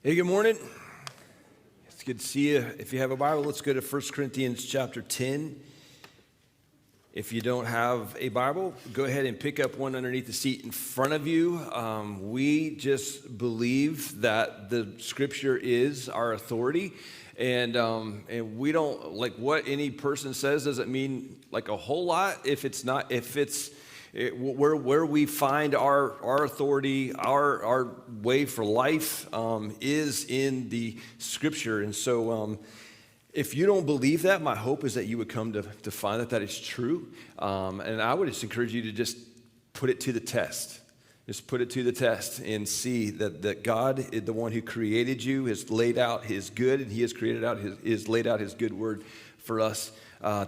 Hey, good morning. It's good to see you. If you have a Bible, let's go to 1 Corinthians chapter 10. If you don't have a Bible, go ahead and pick up one underneath the seat in front of you. We just believe that the Scripture is our authority, and we don't, like, what any person says doesn't mean like a whole lot if it's where we find our authority, our way for life is in the Scripture. And so if you don't believe that, my hope is that you would come to find that is true. And I would just encourage you to just put it to the test. Just put it to the test and see that God, the one who created you, has laid out his good, and he has laid out his good word for us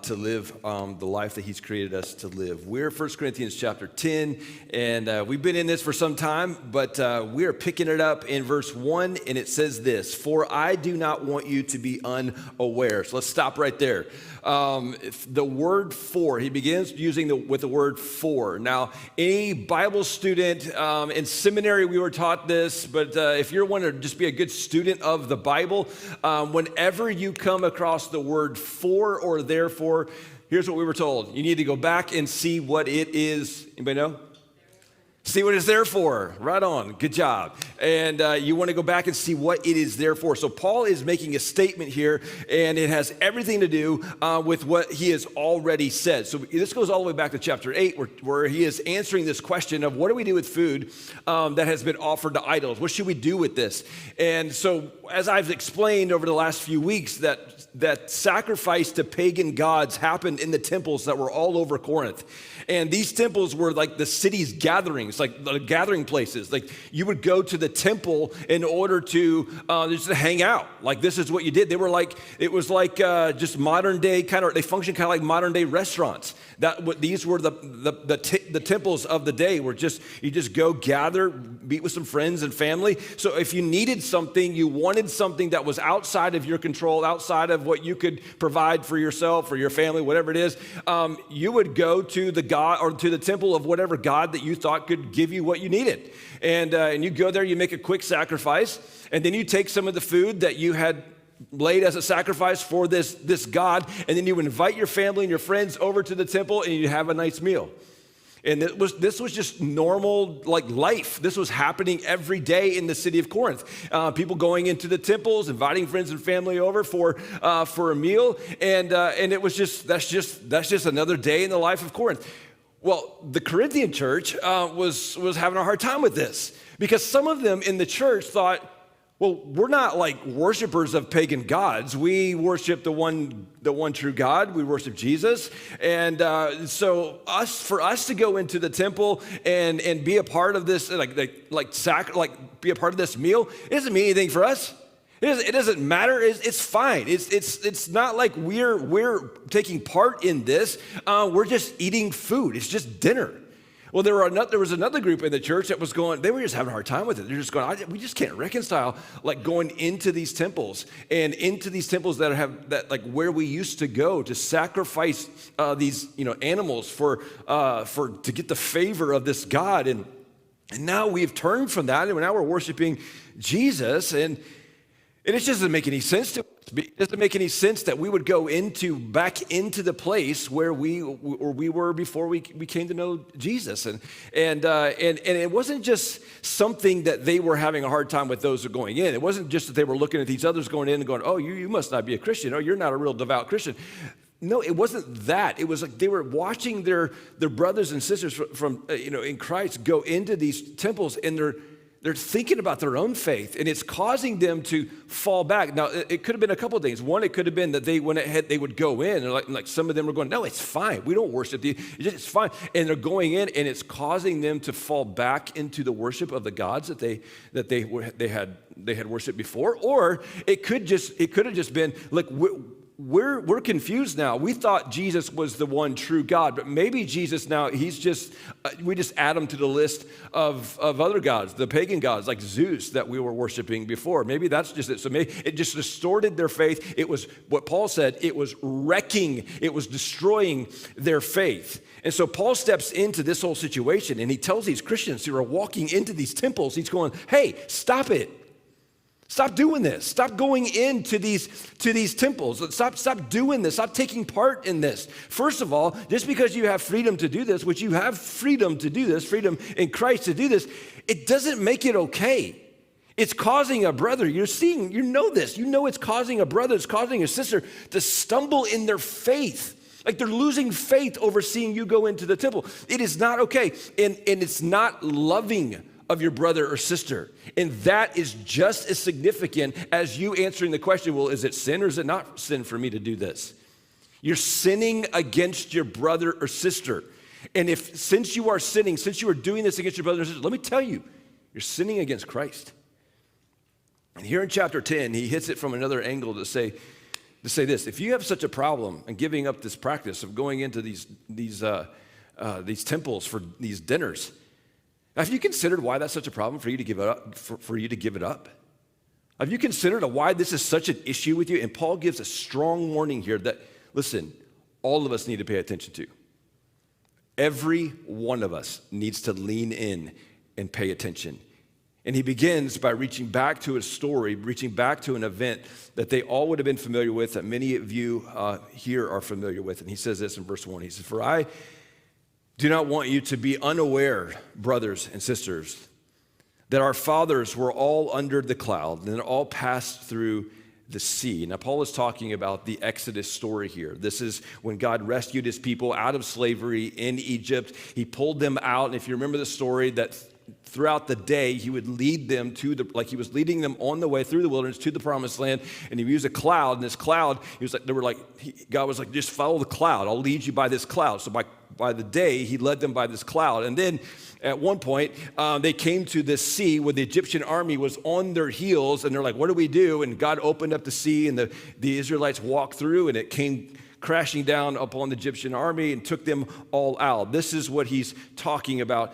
to live the life that he's created us to live. We're 1 Corinthians chapter 10, and we've been in this for some time, but we are picking it up in verse 1, and it says this: "For I do not want you to be unaware." So let's stop right there. The word "for," he begins using with the word "for." Now, any Bible student in seminary, we were taught this, but if you're wanting to just be a good student of the Bible, whenever you come across the word "for" or "therefore," here's what we were told: you need to go back and see what it is. Anybody know? See what it's there for. Right on. Good job. And you want to go back and see what it is there for. So Paul is making a statement here, and it has everything to do with what he has already said. So this goes all the way back to chapter 8, where he is answering this question of what do we do with food that has been offered to idols? What should we do with this? And so as I've explained over the last few weeks, that sacrifice to pagan gods happened in the temples that were all over Corinth. And these temples were like the city's gatherings, like the gathering places. Like you would go to the temple in order to just to hang out. Like this is what you did. It was like just modern day they functioned kind of like modern day restaurants. These were the temples of the day, where you just go gather, meet with some friends and family. So if you needed something, you wanted something that was outside of your control, outside of what you could provide for yourself or your family, whatever it is, you would go to the God or to the temple of whatever God that you thought could give you what you needed. And you go there, you make a quick sacrifice, and then you take some of the food that you had laid as a sacrifice for this God, and then you invite your family and your friends over to the temple, and you have a nice meal. And this was just normal, like, life. This was happening every day in the city of Corinth. People going into the temples, inviting friends and family over for a meal, and it was that's just another day in the life of Corinth. Well, the Corinthian church was having a hard time with this, because some of them in the church thought, well, we're not like worshipers of pagan gods. We worship the one true God. We worship Jesus. And so for us to go into the temple and be a part of this, be a part of this meal, it doesn't mean anything for us. It doesn't matter. It's fine. It's not like we're taking part in this. We're just eating food. It's just dinner. Well, there was another group in the church that was going, they were just having a hard time with it. They're just going, we just can't reconcile like going into these temples that like where we used to go to sacrifice these animals to get the favor of this God. And now we've turned from that, and now we're worshiping Jesus, and it just doesn't make any sense to us. It doesn't make any sense that we would go back into the place where we were before we came to know Jesus. And it wasn't just something that they were having a hard time with those who are going in. It wasn't just that they were looking at these others going in and going, oh, you must not be a Christian. Oh, you're not a real devout Christian. No, it wasn't that. It was like they were watching their brothers and sisters from in Christ go into these temples, and they're thinking about their own faith, and it's causing them to fall back. Now, it could have been a couple of things. One, it could have been that they would go in, and like some of them were going, no, it's fine. We don't worship these. It's fine. And they're going in, and it's causing them to fall back into the worship of the gods that they had worshiped before. Or it could have just been like, we're confused now. We thought Jesus was the one true God, but maybe Jesus now, we just add him to the list of other gods, the pagan gods like Zeus that we were worshiping before. Maybe that's just it. So maybe it just distorted their faith. It was what Paul said, it was destroying their faith. And so Paul steps into this whole situation, and he tells these Christians who are walking into these temples, he's going, hey, stop it. Stop doing this. Stop going into these temples. Stop doing this. Stop taking part in this. First of all, just because you have freedom to do this, which you have freedom to do this, freedom in Christ to do this, it doesn't make it okay. It's causing a brother, you know this, it's causing a brother, it's causing a sister to stumble in their faith. Like they're losing faith over seeing you go into the temple. It is not okay. And it's not loving of your brother or sister. And that is just as significant as you answering the question, well, is it sin or is it not sin for me to do this? You're sinning against your brother or sister. And since you are sinning, since you are doing this against your brother or sister, let me tell you, you're sinning against Christ. And here in chapter 10, he hits it from another angle to say this: if you have such a problem in giving up this practice of going into these temples for these dinners, have you considered why that's such a problem for you to give it up? For you to give it up? Have you considered why this is such an issue with you? And Paul gives a strong warning here that, listen, all of us need to pay attention to. Every one of us needs to lean in and pay attention. And he begins by reaching back to a story, reaching back to an event that they all would have been familiar with, that many of you here are familiar with. And he says this in verse 1. He says, "For I do not want you to be unaware, brothers and sisters, that our fathers were all under the cloud and all passed through the sea." Now, Paul is talking about the Exodus story here. This is when God rescued his people out of slavery in Egypt. He pulled them out. And if you remember the story, that throughout the day, he would lead them he was leading them on the way through the wilderness to the promised land. And he used a cloud. And this cloud, God was like, just follow the cloud. I'll lead you by this cloud. So by the day, he led them by this cloud. And then at one point, they came to this sea where the Egyptian army was on their heels. And they're like, what do we do? And God opened up the sea, and the Israelites walked through, and it came crashing down upon the Egyptian army and took them all out. This is what he's talking about.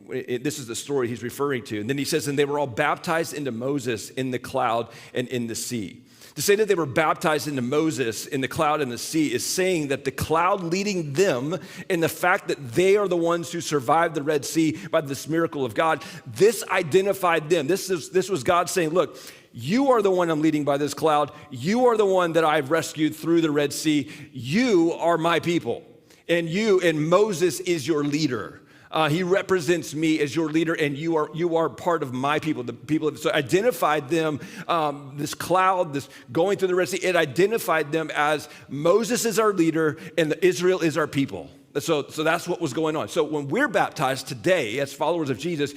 This is the story he's referring to. And then he says, and they were all baptized into Moses in the cloud and in the sea. To say that they were baptized into Moses in the cloud and the sea is saying that the cloud leading them, and the fact that they are the ones who survived the Red Sea by this miracle of God, this identified them. This was God saying, look, you are the one I'm leading by this cloud. You are the one that I've rescued through the Red Sea. You are my people. And Moses is your leader. He represents me as your leader, and you are part of my people. The people, so identified them, this cloud, this going through the Red Sea, it identified them as Moses is our leader and Israel is our people. So that's what was going on. So when we're baptized today as followers of Jesus,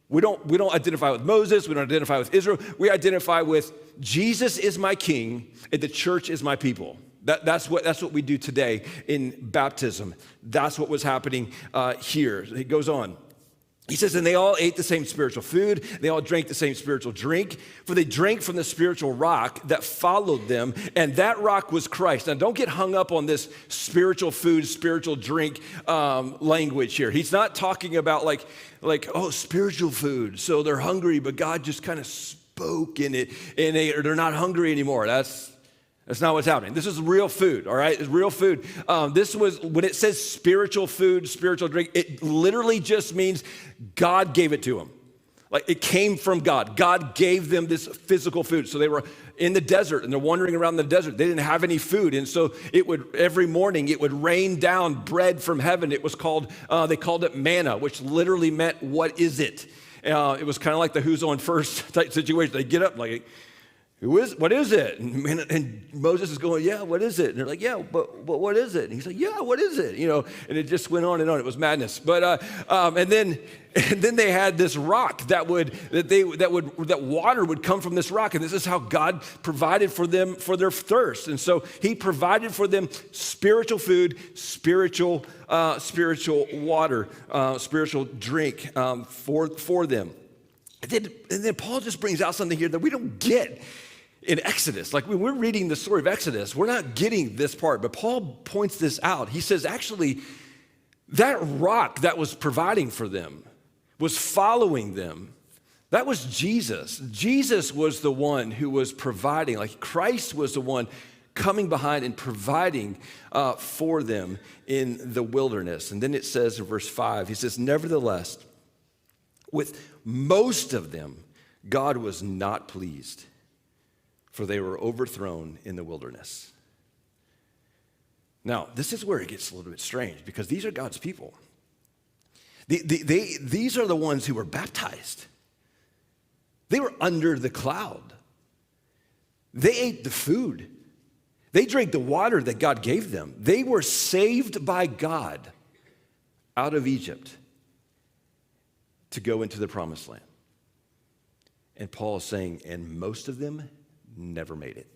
we don't identify with Moses, we don't identify with Israel, we identify with Jesus is my king and the church is my people. That's what we do today in baptism. That's what was happening here. He goes on. He says, and they all ate the same spiritual food. They all drank the same spiritual drink, for they drank from the spiritual rock that followed them, and that rock was Christ. Now, don't get hung up on this spiritual food, spiritual drink language here. He's not talking about like spiritual food. So they're hungry, but God just kind of spoke in it, and they're not hungry anymore. That's not what's happening. This is real food, all right? It's real food. This was, when it says spiritual food, spiritual drink, it literally just means God gave it to them. Like it came from God. God gave them this physical food. So they were in the desert and they're wandering around the desert. They didn't have any food. And so every morning it would rain down bread from heaven. It was called, they called it manna, which literally meant, what is it? It was kind of like the who's on first type situation. They get up like, what is it? And Moses is going, yeah, what is it? And they're like, yeah, but what is it? And he's like, yeah, what is it? And it just went on and on. It was madness. But and then they had this rock that water would come from this rock, and this is how God provided for them for their thirst. And so He provided for them spiritual food, spiritual water, spiritual drink for them. And then Paul just brings out something here that we don't get in Exodus. Like when we're reading the story of Exodus, we're not getting this part, but Paul points this out. He says, actually, that rock that was providing for them, was following them, that was Jesus. Jesus was the one who was providing. Like Christ was the one coming behind and providing for them in the wilderness. And then it says in verse 5, he says, nevertheless, with most of them, God was not pleased, for they were overthrown in the wilderness. Now, this is where it gets a little bit strange, because these are God's people. These are the ones who were baptized. They were under the cloud. They ate the food. They drank the water that God gave them. They were saved by God out of Egypt to go into the promised land. And Paul is saying, and most of them never made it.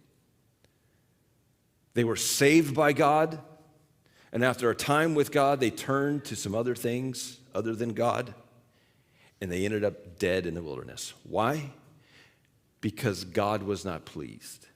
They were saved by God, and after a time with God, they turned to some other things other than God, and they ended up dead in the wilderness. Why? Because God was not pleased.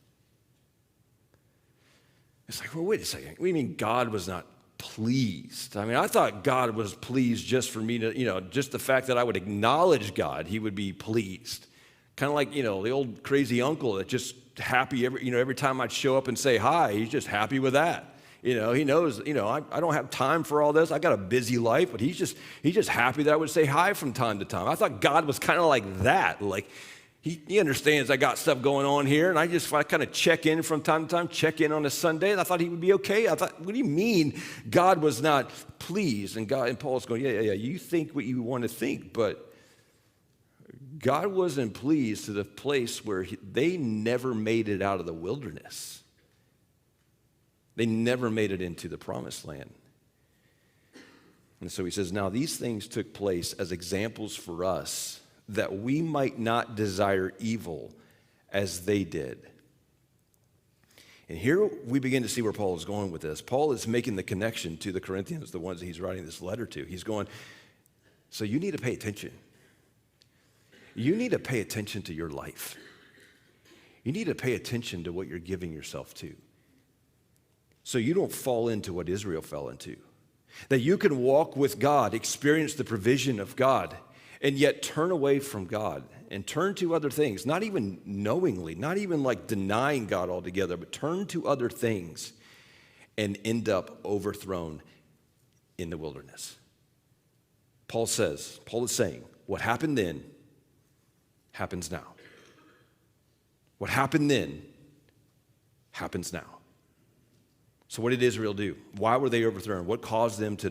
It's like, well, wait a second. What do you mean God was not pleased? I mean, I thought God was pleased just for me to, just the fact that I would acknowledge God, he would be pleased. Kind of like, the old crazy uncle that just happy every time I'd show up and say hi, he's just happy with that. He knows, I don't have time for all this. I got a busy life, but he's just happy that I would say hi from time to time. I thought God was kind of like that. Like he understands I got stuff going on here, and I kind of check in from time to time, check in on a Sunday, and I thought he would be okay. I thought, what do you mean God was not pleased? And Paul's going, yeah, you think what you want to think, but God wasn't pleased to the place where they never made it out of the wilderness. They never made it into the promised land. And so he says, now these things took place as examples for us that we might not desire evil as they did. And here we begin to see where Paul is going with this. Paul is making the connection to the Corinthians, the ones that he's writing this letter to. He's going, so you need to pay attention. You need to pay attention to your life. You need to pay attention to what you're giving yourself to, so you don't fall into what Israel fell into. That you can walk with God, experience the provision of God, and yet turn away from God and turn to other things, not even knowingly, not even like denying God altogether, but turn to other things and end up overthrown in the wilderness. Paul is saying, what happened then happens now. What happened then happens now. So what did Israel do? Why were they overthrown? What caused them to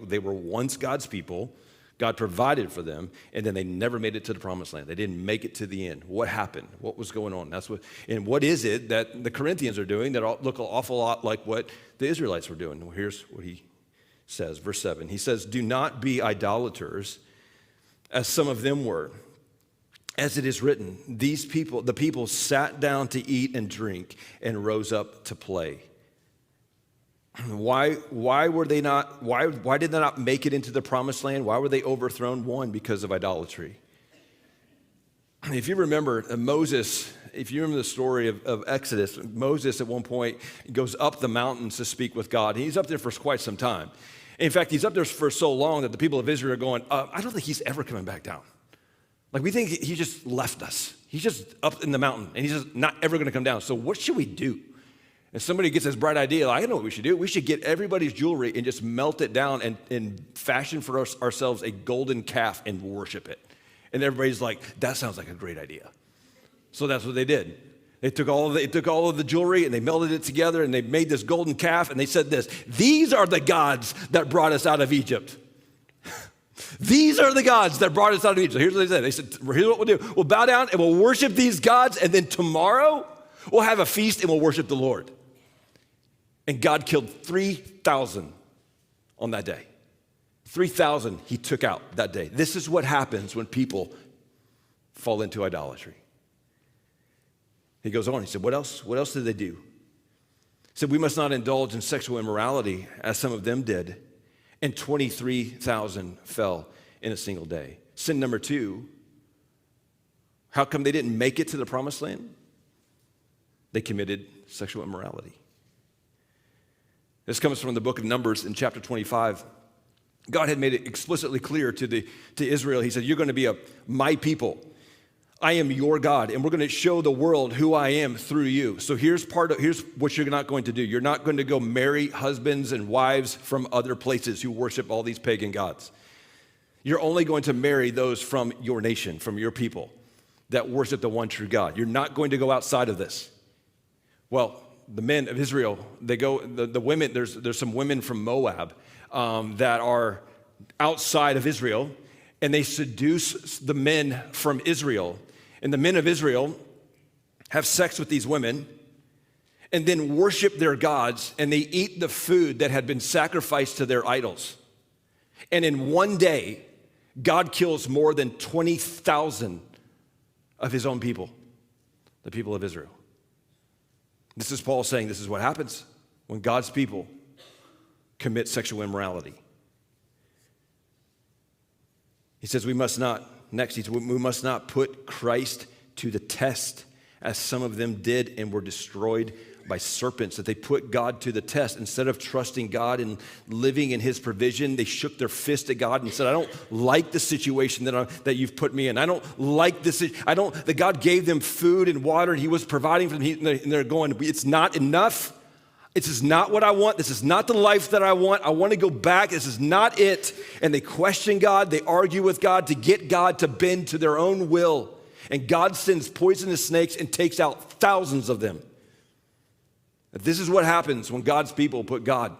they were once God's people, God provided for them, and then they never made it to the promised land. They didn't make it to the end. What happened? What was going on? And what is it that the Corinthians are doing that look an awful lot like what the Israelites were doing? Well, here's what he says, verse 7. He says, do not be idolaters, as some of them were. As it is written, the people sat down to eat and drink and rose up to play. Why did they not make it into the promised land? Why were they overthrown? One, because of idolatry. If you remember the story of Exodus, Moses at one point goes up the mountains to speak with God. He's up there for quite some time. In fact, he's up there for so long that the people of Israel are going, I don't think he's ever coming back down. Like, we think he just left us. He's just up in the mountain, and he's just not ever going to come down. So what should we do? And somebody gets this bright idea, I know what we should do. We should get everybody's jewelry and just melt it down and fashion for ourselves a golden calf and worship it. And everybody's like, that sounds like a great idea. So that's what they did. They took all of the jewelry and they melted it together and they made this golden calf, and they said this, these are the gods that brought us out of Egypt. These are the gods that brought us out of Egypt. Here's what they said. They said, here's what we'll do. We'll bow down and we'll worship these gods, and then tomorrow we'll have a feast and we'll worship the Lord. And God killed 3,000 on that day. 3,000 he took out that day. This is what happens when people fall into idolatry. He goes on, he said, what else did they do? He said, we must not indulge in sexual immorality as some of them did. And 23,000 fell in a single day. Sin number 2, how come they didn't make it to the promised land? They committed sexual immorality. This comes from the book of Numbers in chapter 25. God had made it explicitly clear to Israel. He said, you're going to be my people. I am your God, and we're going to show the world who I am through you. So here's what you're not going to do. You're not going to go marry husbands and wives from other places who worship all these pagan gods. You're only going to marry those from your nation, from your people. that worship the one true God. You're not going to go outside of this. Well, the men of Israel, they go, the women, there's some women from Moab that are outside of Israel, and they seduce the men from Israel. And the men of Israel have sex with these women and then worship their gods, and they eat the food that had been sacrificed to their idols. And in one day, God kills more than 20,000 of his own people, the people of Israel. This is Paul saying this is what happens when God's people commit sexual immorality. He says we must not put Christ to the test, as some of them did and were destroyed by serpents. That they put God to the test. Instead of trusting God and living in his provision, they shook their fist at God and said, I don't like the situation that you've put me in. I don't like this. That God gave them food and water and he was providing for them, and they're going, it's not enough. This is not what I want. This is not the life that I want. I want to go back. This is not it. And they question God. They argue with God to get God to bend to their own will. And God sends poisonous snakes and takes out thousands of them. This is what happens when God's people put God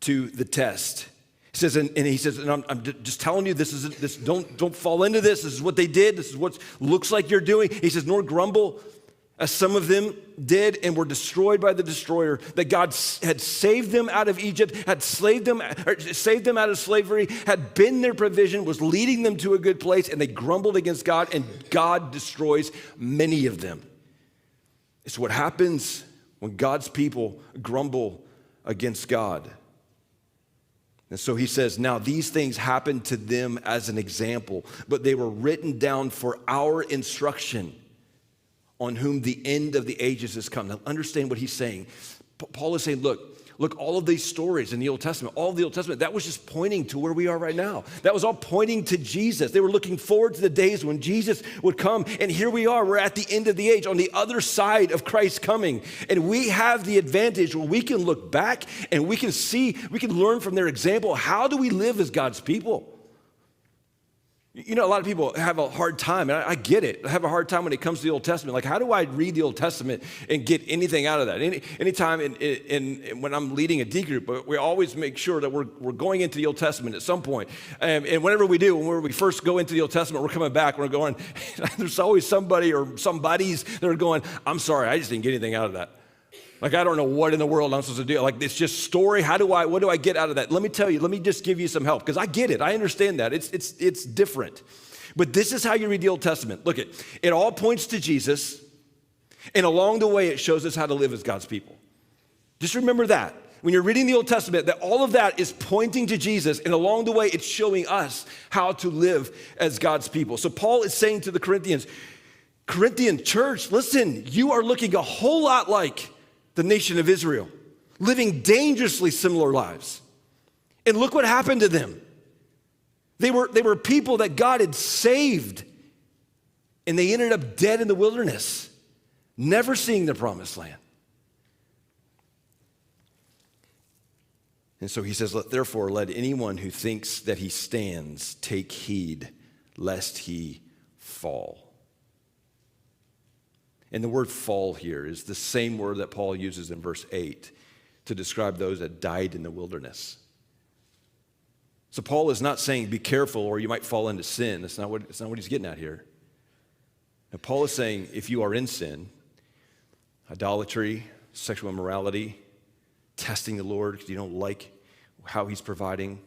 to the test. He says, and I'm just telling you, don't fall into this. This is what they did. This is what looks like you're doing. He says, nor grumble, as some of them did and were destroyed by the destroyer, that God had saved them out of Egypt, had saved them out of slavery, had been their provision, was leading them to a good place, and they grumbled against God, and God destroys many of them. It's what happens when God's people grumble against God. And so he says, now these things happened to them as an example, but they were written down for our instruction, on whom the end of the ages has come. Now understand what he's saying. Paul is saying, look, all of these stories in the Old Testament, all of the Old Testament, that was just pointing to where we are right now. That was all pointing to Jesus. They were looking forward to the days when Jesus would come. And here we are, we're at the end of the age, on the other side of Christ's coming. And we have the advantage where we can look back and we can learn from their example. How do we live as God's people? You know, a lot of people have a hard time, and I get it. I have a hard time when it comes to the Old Testament. Like, how do I read the Old Testament and get anything out of that? Anytime when I'm leading a D group, we always make sure that we're going into the Old Testament at some point. And whenever we do, when we first go into the Old Testament, we're coming back, we're going, there's always somebody or some buddies that are going, I'm sorry, I just didn't get anything out of that. Like, I don't know what in the world I'm supposed to do. Like, it's just story. What do I get out of that? Let me tell you, let me just give you some help, because I get it. I understand that. It's different. But this is how you read the Old Testament. Look, it all points to Jesus, and along the way, it shows us how to live as God's people. Just remember that. When you're reading the Old Testament, that all of that is pointing to Jesus, and along the way, it's showing us how to live as God's people. So Paul is saying to the Corinthian church, listen, you are looking a whole lot like the nation of Israel, living dangerously similar lives. And look what happened to them. They were people that God had saved, and they ended up dead in the wilderness, never seeing the promised land. And so he says, therefore, let anyone who thinks that he stands take heed lest he fall. And the word fall here is the same word that Paul uses in verse 8 to describe those that died in the wilderness. So Paul is not saying be careful or you might fall into sin. That's not what he's getting at here. Now Paul is saying if you are in sin, idolatry, sexual immorality, testing the Lord because you don't like how he's providing,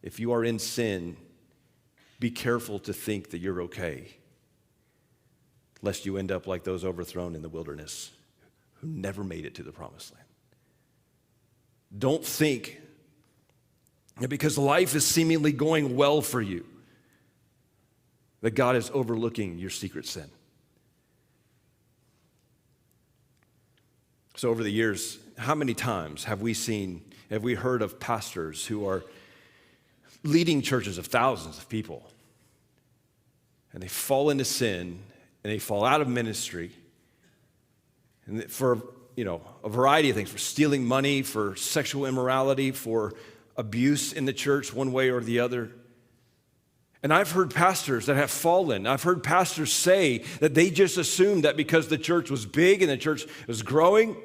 if you are in sin, be careful to think that you're okay, lest you end up like those overthrown in the wilderness who never made it to the promised land. Don't think that because life is seemingly going well for you, that God is overlooking your secret sin. So over the years, how many times have we heard of pastors who are leading churches of thousands of people, and they fall into sin, and they fall out of ministry, and for a variety of things, for stealing money, for sexual immorality, for abuse in the church one way or the other. And I've heard pastors that have fallen. I've heard pastors say that they just assumed that because the church was big and the church was growing,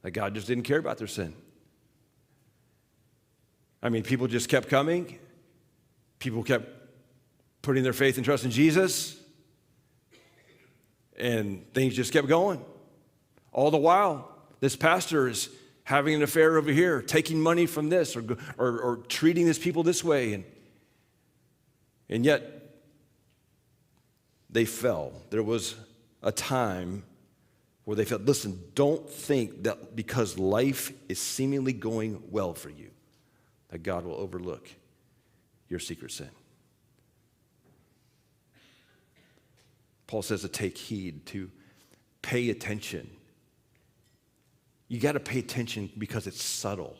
that God just didn't care about their sin. I mean, people just kept coming. People kept putting their faith and trust in Jesus. And things just kept going. All the while, this pastor is having an affair over here, taking money from this or treating these people this way. And yet, they fell. There was a time where they felt, listen, don't think that because life is seemingly going well for you, that God will overlook your secret sin. Paul says to take heed, to pay attention. You got to pay attention because it's subtle.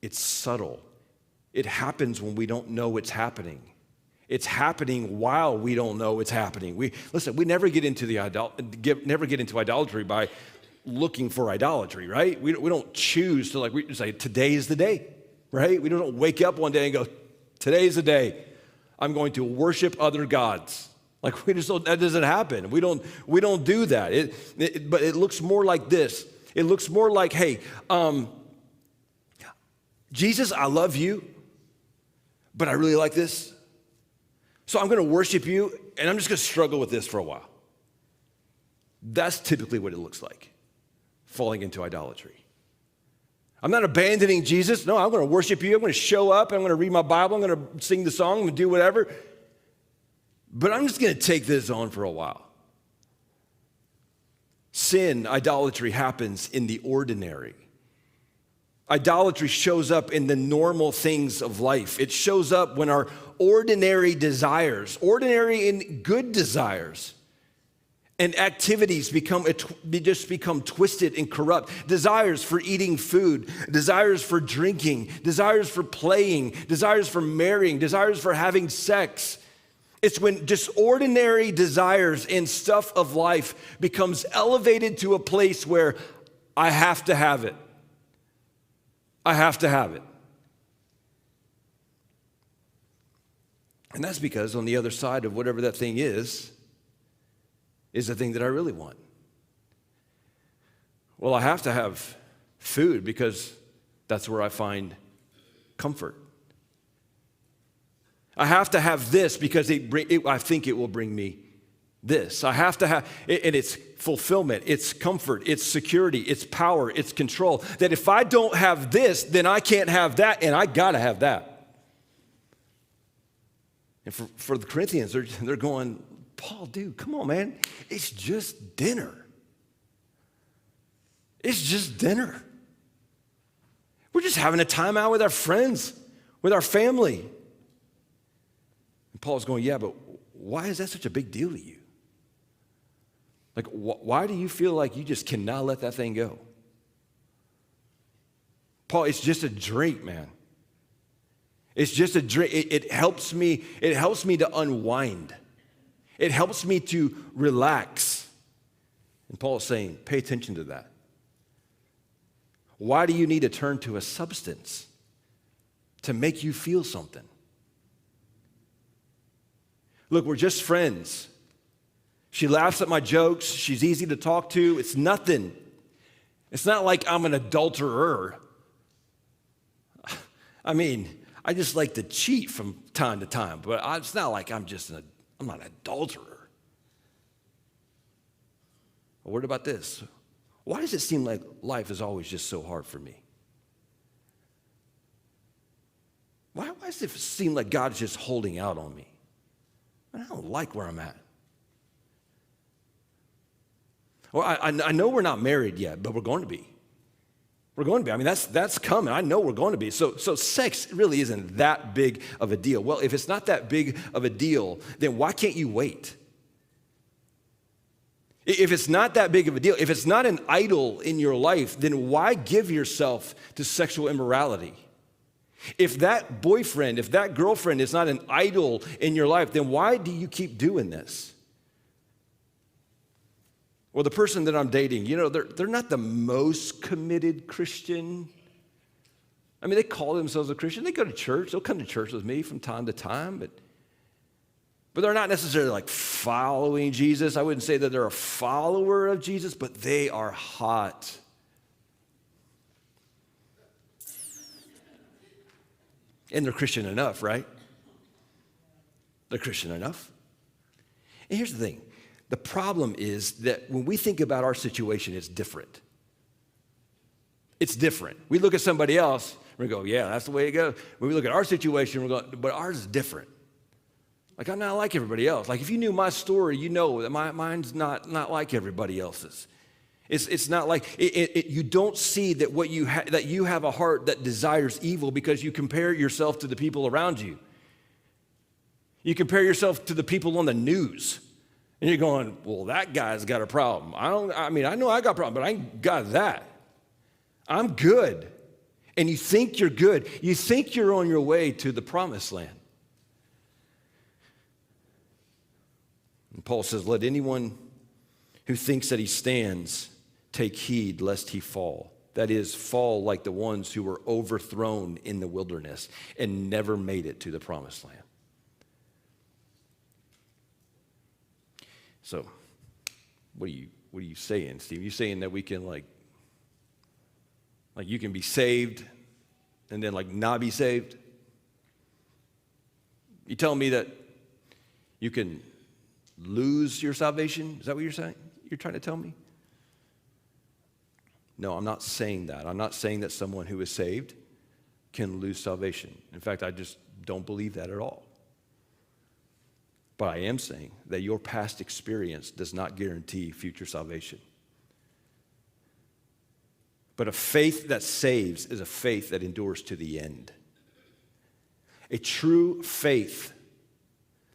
It's subtle. It happens when we don't know it's happening. It's happening while we don't know it's happening. We never get into idolatry by looking for idolatry, right? We don't choose to we say today is the day, right? We don't wake up one day and go, today's the day. I'm going to worship other gods. That doesn't happen. We don't do that. But it looks more like this. It looks more like, hey, Jesus, I love you, but I really like this. So I'm going to worship you, and I'm just going to struggle with this for a while. That's typically what it looks like, falling into idolatry. I'm not abandoning Jesus. No, I'm going to worship you. I'm going to show up. I'm going to read my Bible. I'm going to sing the song. I'm going to do whatever. But I'm just going to take this on for a while. Sin, idolatry happens in the ordinary. Idolatry shows up in the normal things of life. It shows up when our ordinary desires, ordinary and good desires, and activities become twisted and corrupt. Desires for eating food, desires for drinking, desires for playing, desires for marrying, desires for having sex. It's when just ordinary desires and stuff of life becomes elevated to a place where I have to have it. I have to have it. And that's because on the other side of whatever that thing is the thing that I really want. Well, I have to have food because that's where I find comfort. I have to have this because I think it will bring me this. I have to have, and it's fulfillment, it's comfort, it's security, it's power, it's control. That if I don't have this, then I can't have that, and I gotta have that. And for the Corinthians, they're going, Paul, dude, come on, man. It's just dinner. It's just dinner. We're just having a time out with our friends, with our family. And Paul's going, yeah, but why is that such a big deal to you? Why do you feel like you just cannot let that thing go? Paul, it's just a drink, man. It's just a drink. It helps me to unwind. It helps me to relax. And Paul is saying, pay attention to that. Why do you need to turn to a substance to make you feel something? Look, we're just friends. She laughs at my jokes. She's easy to talk to. It's nothing. It's not like I'm an adulterer. I mean, I just like to cheat from time to time, but it's not like I'm not an adulterer. A word about this. Why does it seem like life is always just so hard for me? Why does it seem like God's just holding out on me? I don't like where I'm at. Well, I know we're not married yet, but we're going to be. We're going to be. I mean, that's coming. I know we're going to be. So sex really isn't that big of a deal. Well, if it's not that big of a deal, then why can't you wait? If it's not that big of a deal, if it's not an idol in your life, then why give yourself to sexual immorality? If that boyfriend, if that girlfriend is not an idol in your life, then why do you keep doing this? Well, the person that I'm dating, they're not the most committed Christian. I mean, they call themselves a Christian. They go to church. They'll come to church with me from time to time, but they're not necessarily like following Jesus. I wouldn't say that they're a follower of Jesus, but they are hot. And they're Christian enough, right? They're Christian enough. And here's the thing. The problem is that when we think about our situation, it's different. It's different. We look at somebody else, and we go, yeah, that's the way it goes. When we look at our situation, we're going, but ours is different. Like, I'm not like everybody else. Like, if you knew my story, you know that mine's not like everybody else's. It's not like, you don't see that that you have a heart that desires evil because you compare yourself to the people around you. You compare yourself to the people on the news. And you're going, well, that guy's got a problem. I know I got a problem, but I ain't got that. I'm good. And you think you're good. You think you're on your way to the promised land. And Paul says, let anyone who thinks that he stands take heed lest he fall. That is, fall like the ones who were overthrown in the wilderness and never made it to the promised land. So, what are you saying, Steve? Are you saying that we can like you can be saved and then like not be saved? You telling me that you can lose your salvation? Is that what you're saying? You're trying to tell me? No, I'm not saying that. I'm not saying that someone who is saved can lose salvation. In fact, I just don't believe that at all. But I am saying that your past experience does not guarantee future salvation. But a faith that saves is a faith that endures to the end. A true faith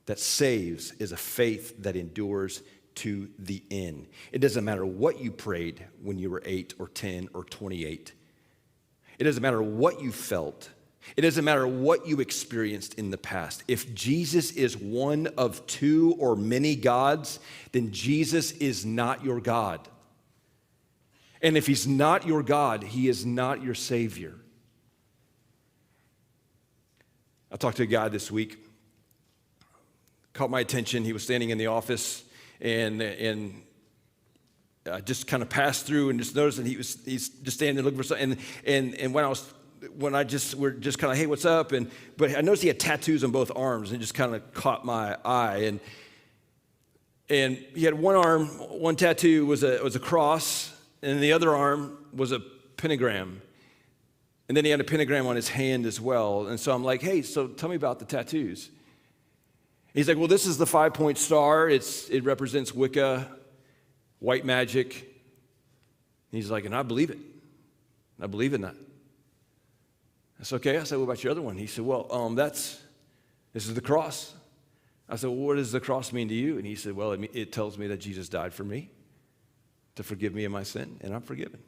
that saves is a faith that endures to the end. It doesn't matter what you prayed when you were 8 or 10 or 28. It doesn't matter what you felt. It doesn't matter what you experienced in the past. If Jesus is one of two or many gods, then Jesus is not your God. And if he's not your God, he is not your Savior. I talked to a guy this week, caught my attention. He was standing in the office, and I just kind of passed through and just noticed that he's just standing there looking for something. And we're just kind of, hey, what's up? But I noticed he had tattoos on both arms, and it just kind of caught my eye. And he had one tattoo was a cross, and the other arm was a pentagram. And then he had a pentagram on his hand as well. And so I'm like, hey, so tell me about the tattoos. He's like, well, this is the 5-point star. It represents Wicca, white magic. He's like, and I believe it. I believe in that. That's okay. I said, what about your other one? He said, well, this is the cross. I said, well, what does the cross mean to you? And he said, well, it tells me that Jesus died for me to forgive me of my sin, and I'm forgiven,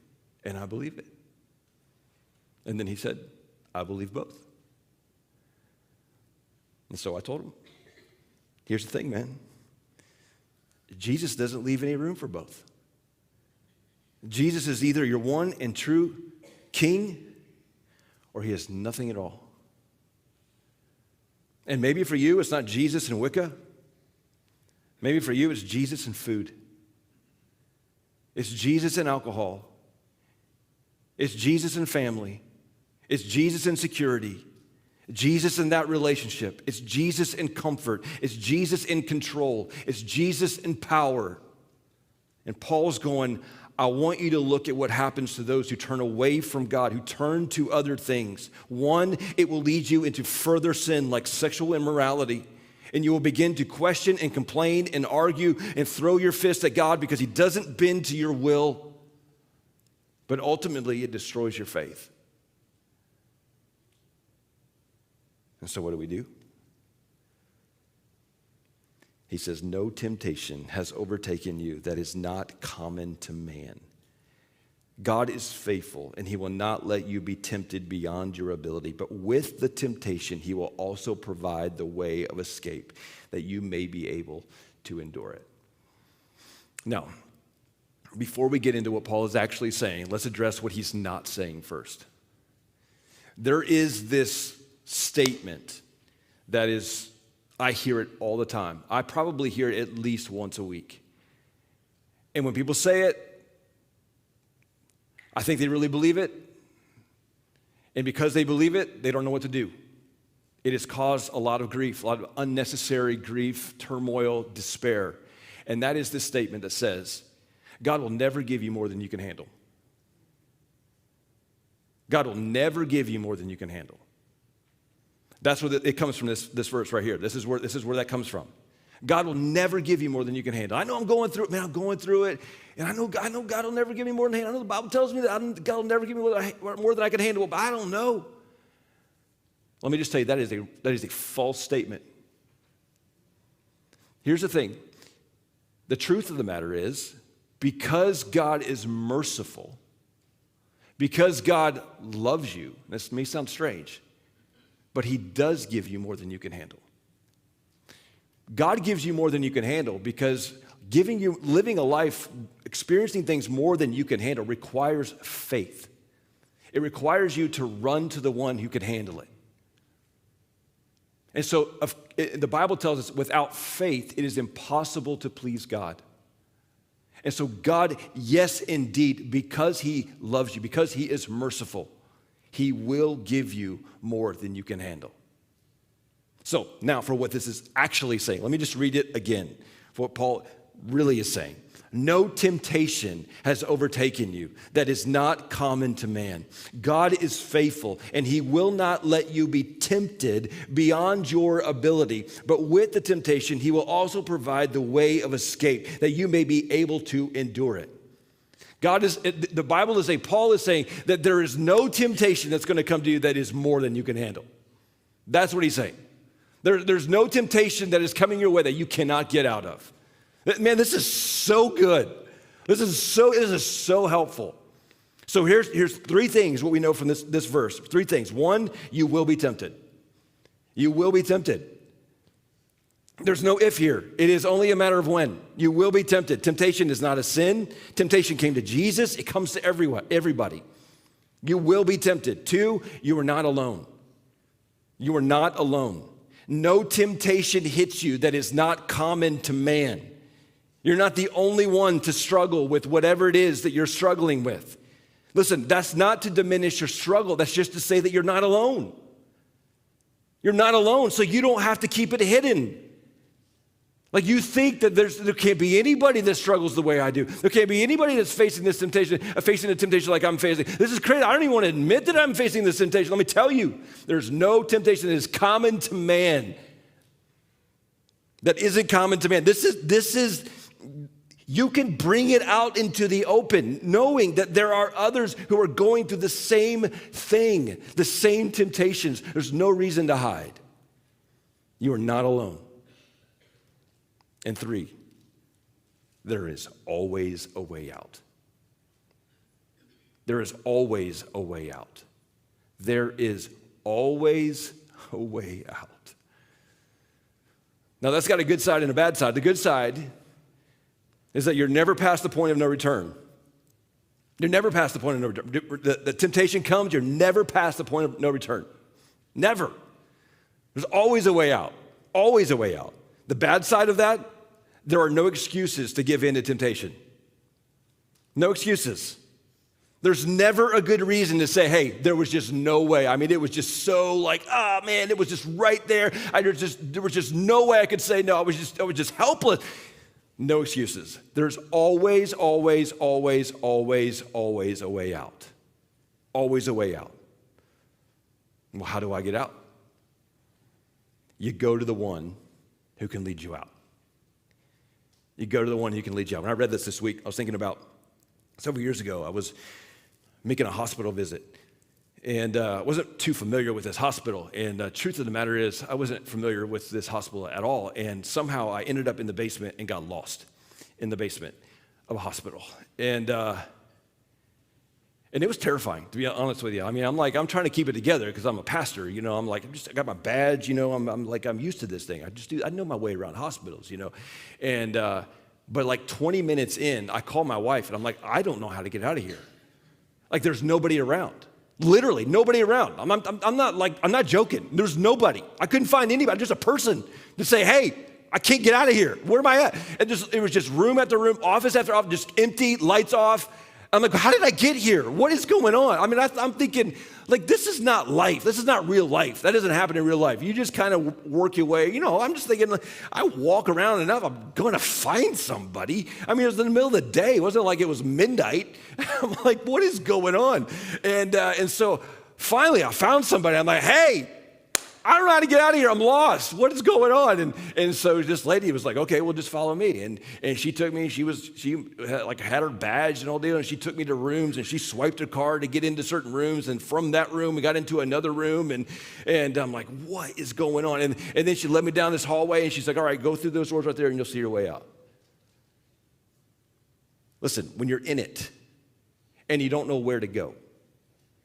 and I believe it. And then he said, I believe both. And so I told him, here's the thing, man. Jesus doesn't leave any room for both. Jesus is either your one and true king, or he has nothing at all. And maybe for you, it's not Jesus and Wicca. Maybe for you, it's Jesus and food. It's Jesus and alcohol. It's Jesus and family. It's Jesus and security. Jesus in that relationship. It's Jesus in comfort. It's Jesus in control. It's Jesus in power. And Paul's going, I want you to look at what happens to those who turn away from God, who turn to other things. One, it will lead you into further sin like sexual immorality. And you will begin to question and complain and argue and throw your fist at God because he doesn't bend to your will. But ultimately, it destroys your faith. And so what do? He says, no temptation has overtaken you that is not common to man. God is faithful, and he will not let you be tempted beyond your ability. But with the temptation, he will also provide the way of escape that you may be able to endure it. Now, before we get into what Paul is actually saying, let's address what he's not saying first. there is this statement that is, I hear it all the time. I probably hear it at least once a week. And when people say it, I think they really believe it. And because they believe it, they don't know what to do. It has caused a lot of grief, a lot of unnecessary grief, turmoil, despair. And that is this statement that says, God will never give you more than you can handle. God will never give you more than you can handle. That's where it comes from, this verse right here. This is where that comes from. God will never give you more than you can handle. I know I'm going through it, man. I'm going through it. And I know God will never give me more than I can handle. I know the Bible tells me that God will never give me more than I can handle, but I don't know. Let me just tell you, that is a false statement. Here's the thing. The truth of the matter is, because God is merciful, because God loves you, this may sound strange, but he does give you more than you can handle. God gives you more than you can handle because living a life, experiencing things more than you can handle requires faith. It requires you to run to the one who can handle it. And so the Bible tells us without faith, it is impossible to please God. And so God, yes, indeed, because he loves you, because he is merciful, he will give you more than you can handle. So now for what this is actually saying, let me just read it again for what Paul really is saying. No temptation has overtaken you that is not common to man. God is faithful, and he will not let you be tempted beyond your ability. But with the temptation, he will also provide the way of escape that you may be able to endure it. The Bible is saying, Paul is saying that there is no temptation that's going to come to you that is more than you can handle. That's what he's saying. There's no temptation that is coming your way that you cannot get out of. Man, this is so good. This is so helpful. So here's three things what we know from this verse. Three things. One, you will be tempted. You will be tempted. There's no if here. It is only a matter of when. You will be tempted. Temptation is not a sin. Temptation came to Jesus. It comes to everybody. You will be tempted. Two, you are not alone. You are not alone. No temptation hits you that is not common to man. You're not the only one to struggle with whatever it is that you're struggling with. Listen, that's not to diminish your struggle. That's just to say that you're not alone. You're not alone, so you don't have to keep it hidden. Like you think that there can't be anybody that struggles the way I do. There can't be anybody that's facing this temptation, facing a temptation like I'm facing. This is crazy. I don't even want to admit that I'm facing this temptation. Let me tell you, there's no temptation that is common to man that isn't common to man. This is. You can bring it out into the open, knowing that there are others who are going through the same thing, the same temptations. There's no reason to hide. You are not alone. And three, there is always a way out. There is always a way out. There is always a way out. Now, that's got a good side and a bad side. The good side is that you're never past the point of no return. You're never past the point of no return. The temptation comes, you're never past the point of no return. Never. There's always a way out. Always a way out. The bad side of that, there are no excuses to give in to temptation. No excuses. There's never a good reason to say, hey, there was just no way. I mean, it was just so like, man, it was just right there. There was just no way I could say no. I was just helpless. No excuses. There's always, always, always, always, always a way out. Always a way out. Well, how do I get out? You go to the one who can lead you out. You go to the one who can lead you out. When I read this week, I was thinking about several years ago, I was making a hospital visit. And I wasn't too familiar with this hospital. And the truth of the matter is, I wasn't familiar with this hospital at all. And somehow I ended up in the basement and got lost in the basement of a hospital. And it was terrifying, to be honest with you. I mean, I'm trying to keep it together because I'm a pastor, you know. I got my badge, you know. I'm used to this thing. I know my way around hospitals, you know. And but like 20 minutes in, I call my wife and I'm like, I don't know how to get out of here. Like there's nobody around. Literally, nobody around. I'm not joking. There's nobody. I couldn't find anybody, just a person to say, hey, I can't get out of here. Where am I at? And it was just room after room, office after office, just empty, lights off. I'm like, how did I get here? What is going on? I mean, I'm thinking, like, this is not life. This is not real life. That doesn't happen in real life. You just kind of work your way. I'm just thinking, like, I walk around enough, I'm going to find somebody. I mean, it was in the middle of the day. It wasn't like it was midnight. I'm like, what is going on? And so finally I found somebody. I'm like, hey, I don't know how to get out of here. I'm lost. What is going on? And so this lady was like, okay, well, just follow me. And she took me. She had her badge and all deal. And she took me to rooms and she swiped her card to get into certain rooms. And from that room, we got into another room. And I'm like, what is going on? And then she led me down this hallway and she's like, all right, go through those doors right there and you'll see your way out. Listen, when you're in it and you don't know where to go,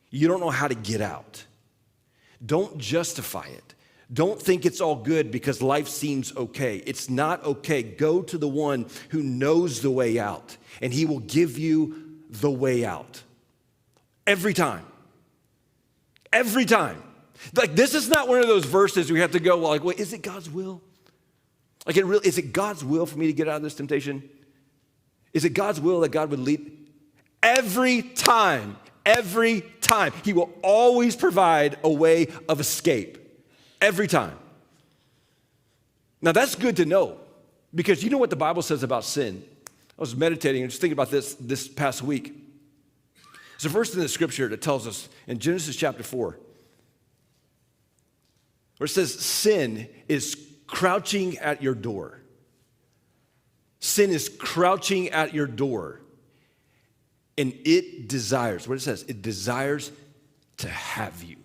you don't know how to get out, don't justify it. Don't think it's all good because life seems okay. It's not okay. Go to the one who knows the way out, and he will give you the way out. Every time. Every time. Like, this is not one of those verses where you have to go, well, like, wait, is it God's will? Like, is it God's will for me to get out of this temptation? Is it God's will that God would lead? Every time. Every time. He will always provide a way of escape. Every time. Now that's good to know because you know what the Bible says about sin. I was meditating and just thinking about this past week. There's a verse in the scripture that tells us in Genesis chapter 4 where it says sin is crouching at your door. Sin is crouching at your door. And it desires, what it says, it desires to have you.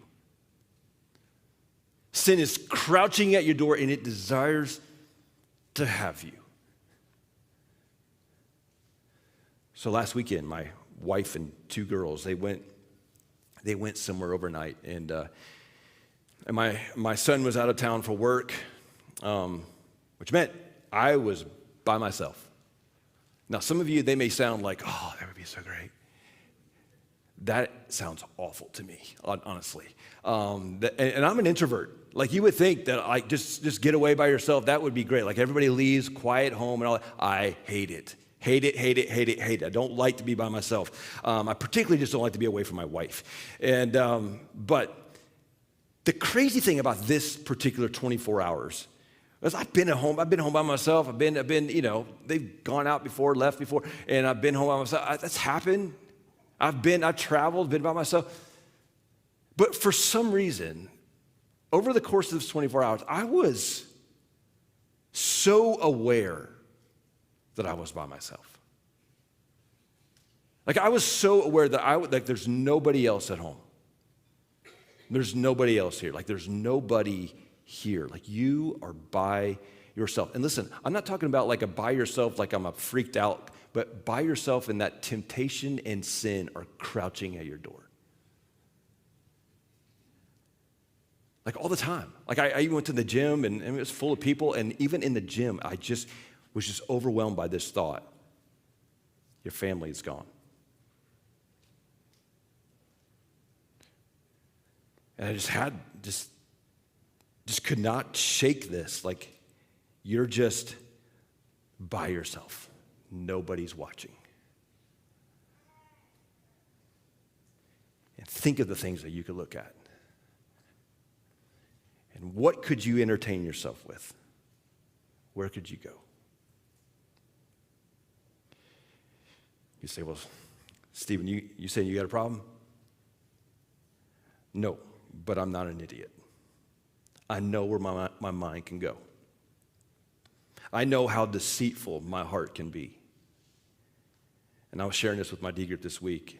Sin is crouching at your door and it desires to have you. So last weekend, my wife and two girls, they went somewhere overnight. And my son was out of town for work, which meant I was by myself. Now, some of you, they may sound like, oh, that would be so great. That sounds awful to me, honestly. And I'm an introvert. Like, you would think that like just get away by yourself. That would be great. Like, everybody leaves, quiet home and all that. I hate it. Hate it, hate it, hate it, hate it. I don't like to be by myself. I particularly just don't like to be away from my wife. But the crazy thing about this particular 24 hours is I've been home by myself. I've been, they've gone out before, left before, and I've been home by myself. That's happened. I've traveled, been by myself. But for some reason, over the course of this 24 hours, I was so aware that I was by myself. Like, I was so aware that there's nobody else at home. There's nobody else here. Like, there's nobody here. Like, you are by yourself. And listen, I'm not talking about like a by yourself, like I'm a freaked out, but by yourself and that temptation and sin are crouching at your door. Like, all the time. Like, I even went to the gym and it was full of people. And even in the gym, I was just overwhelmed by this thought. Your family is gone. And I just could not shake this. Like, you're just by yourself. Nobody's watching. And think of the things that you could look at. And what could you entertain yourself with? Where could you go? You say, well, Stephen, you saying you got a problem? No, but I'm not an idiot. I know where my mind can go. I know how deceitful my heart can be. And I was sharing this with my D group this week.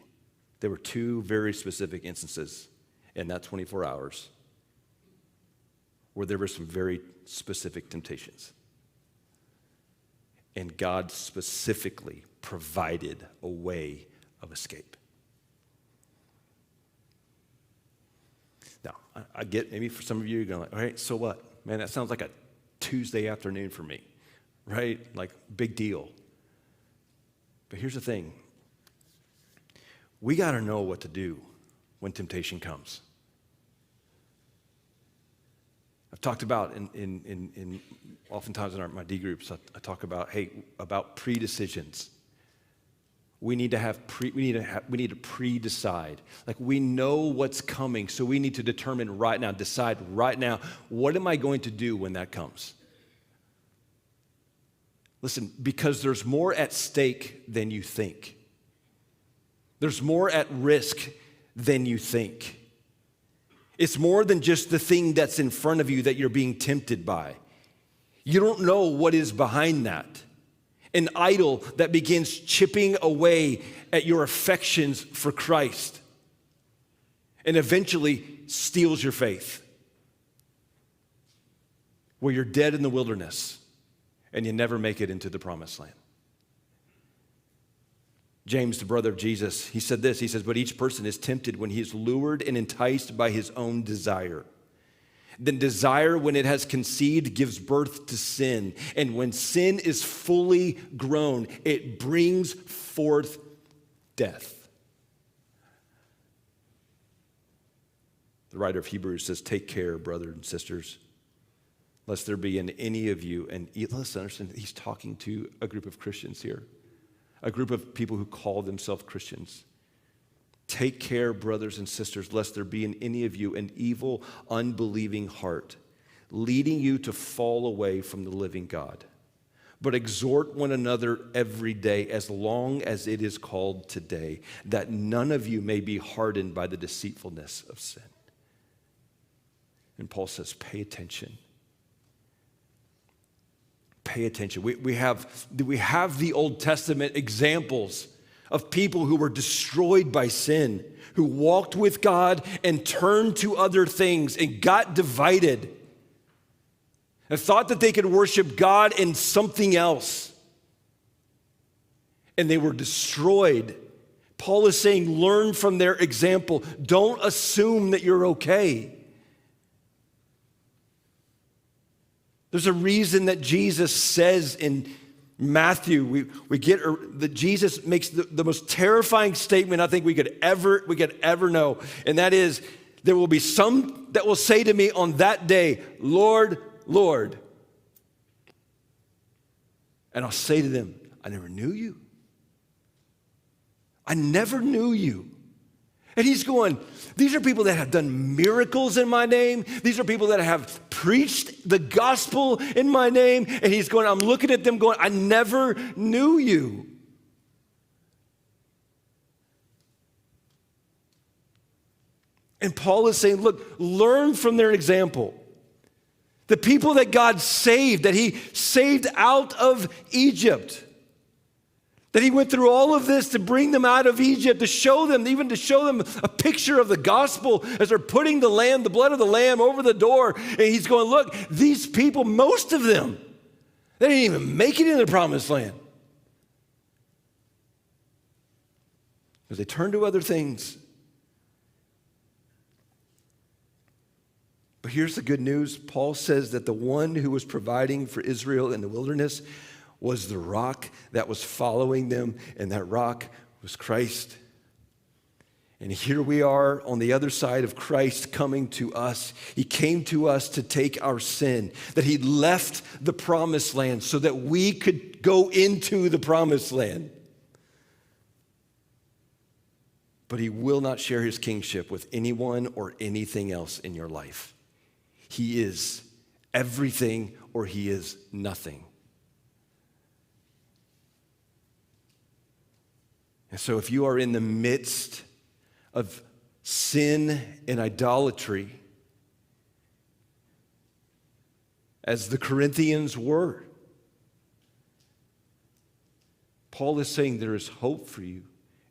There were two very specific instances in that 24 hours where there were some very specific temptations. And God specifically provided a way of escape. Now, I get maybe for some of you, you're going like, all right, so what? Man, that sounds like a Tuesday afternoon for me, right? Like, big deal. But here's the thing. We got to know what to do when temptation comes. I've talked about in oftentimes in my D groups, I talk about pre-decisions. We need to pre-decide. Like, we know what's coming, so we need to determine right now, decide right now, what am I going to do when that comes? Listen, because there's more at stake than you think. There's more at risk than you think. It's more than just the thing that's in front of you that you're being tempted by. You don't know what is behind that. An idol that begins chipping away at your affections for Christ and eventually steals your faith, where you're dead in the wilderness and you never make it into the promised land. James, the brother of Jesus, he said this. He says, but each person is tempted when he is lured and enticed by his own desire. Then desire, when it has conceived, gives birth to sin. And when sin is fully grown, it brings forth death. The writer of Hebrews says, take care, brothers and sisters, lest there be in any of you, and let's understand, he's talking to a group of Christians here, a group of people who call themselves Christians. Take care, brothers and sisters, lest there be in any of you an evil, unbelieving heart, leading you to fall away from the living God. But exhort one another every day, as long as it is called today, that none of you may be hardened by the deceitfulness of sin. And Paul says, pay attention. Pay attention. We have the Old Testament examples of people who were destroyed by sin, who walked with God and turned to other things and got divided and thought that they could worship God in something else. And they were destroyed. Paul is saying, learn from their example. Don't assume that you're okay. There's a reason that Jesus says in Matthew, we get that Jesus makes the most terrifying statement I think we could ever know, and that is, there will be some that will say to me on that day, Lord, Lord. And I'll say to them, I never knew you. I never knew you. And he's going, these are people that have done miracles in my name. These are people that have preached the gospel in my name. And he's going, I'm looking at them going, I never knew you. And Paul is saying, look, learn from their example. The people that God saved, that he saved out of Egypt. That he went through all of this to bring them out of Egypt, to show them a picture of the gospel as they're putting the blood of the lamb over the door. And he's going, look, these people, most of them, they didn't even make it in the promised land. Because they turned to other things. But here's the good news. Paul says that the one who was providing for Israel in the wilderness was the rock that was following them, and that rock was Christ. And here we are on the other side of Christ coming to us. He came to us to take our sin, that he left the promised land so that we could go into the promised land. But he will not share his kingship with anyone or anything else in your life. He is everything or he is nothing. And so if you are in the midst of sin and idolatry, as the Corinthians were, Paul is saying there is hope for you,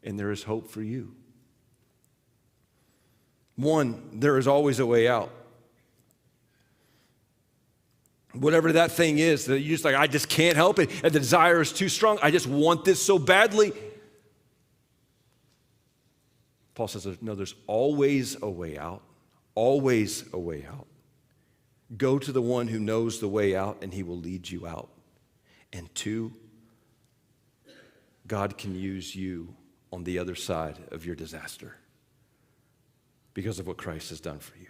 and there is hope for you. One, there is always a way out. Whatever that thing is, that you're just like, I just can't help it, and the desire is too strong. I just want this so badly. Paul says, no, there's always a way out, always a way out. Go to the one who knows the way out, and he will lead you out. And two, God can use you on the other side of your disaster. because of what Christ has done for you.